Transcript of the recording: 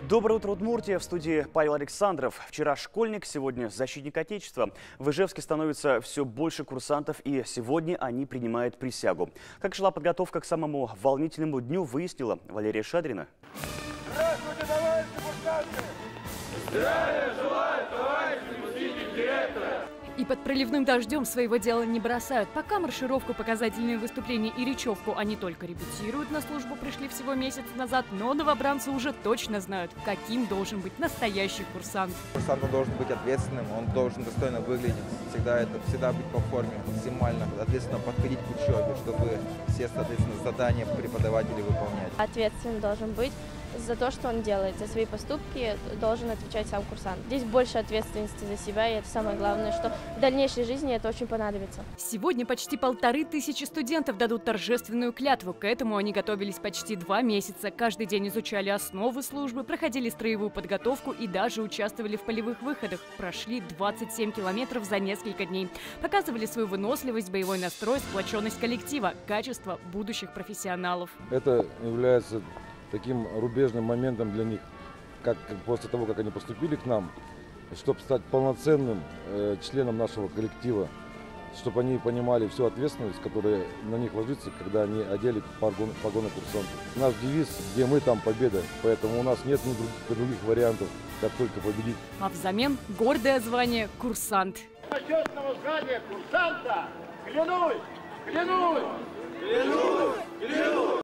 Доброе утро, Удмуртия. В студии Павел Александров. Вчера школьник, сегодня защитник Отечества. В Ижевске становится все больше курсантов, и сегодня они принимают присягу. Как шла подготовка к самому волнительному дню, выяснила Валерия Шадрина. Здравствуйте, товарищи курсанты! Здравия желаю, товарищ заместитель директора! И под проливным дождем своего дела не бросают. Пока маршировку, показательные выступления и речевку они только репетируют, на службу пришли всего месяц назад, но новобранцы уже точно знают, каким должен быть настоящий курсант. Курсант должен быть ответственным, он должен достойно выглядеть, всегда быть по форме, максимально ответственно подходить к учебе, чтобы все, соответственно, задания преподавателей выполнять. Ответственным должен быть за то, что он делает, за свои поступки должен отвечать сам курсант. Здесь больше ответственности за себя, и это самое главное, что в дальнейшей жизни это очень понадобится. Сегодня почти 1500 студентов дадут торжественную клятву. К этому они готовились почти 2 месяца. Каждый день изучали основы службы, проходили строевую подготовку и даже участвовали в полевых выходах. Прошли 27 километров за несколько дней. Показывали свою выносливость, боевой настрой, сплоченность коллектива, качество будущих профессионалов. Это является таким рубежным моментом для них, как после того, как они поступили к нам, чтобы стать полноценным членом нашего коллектива, чтобы они понимали всю ответственность, которая на них ложится, когда они одели погоны курсантов. Наш девиз «Где мы, там победа», поэтому у нас нет других вариантов, как только победить. А взамен гордое звание «Курсант». Почетного звания курсанта клянусь, клянусь, клянусь, клянусь!